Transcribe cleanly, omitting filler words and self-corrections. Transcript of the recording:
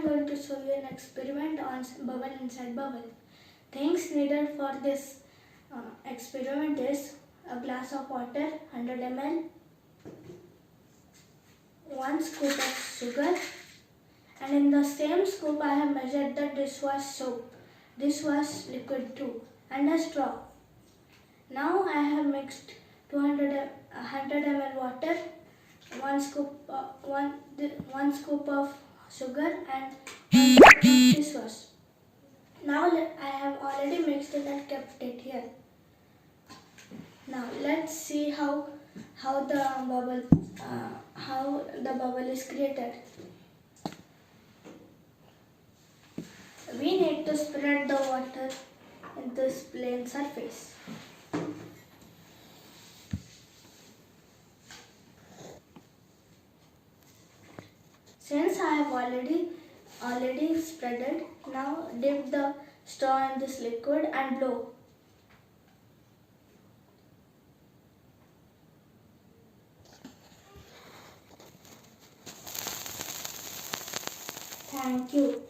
am going to show you an experiment on bubble inside bubble. Things needed for this experiment is a glass of water 100 ml, 1 scoop of sugar, and in the same scoop I have measured the dishwash soap, dishwash liquid too, and a straw. Now I have mixed 100 ml water, 1 scoop of sugar and 1 scoop of dishwash. Now I have already mixed it and kept it here. Now let's see how the bubble is created. We need to spread the water in this plain surface. Since I have already spread it, now dip the straw in this liquid and blow. Thank you.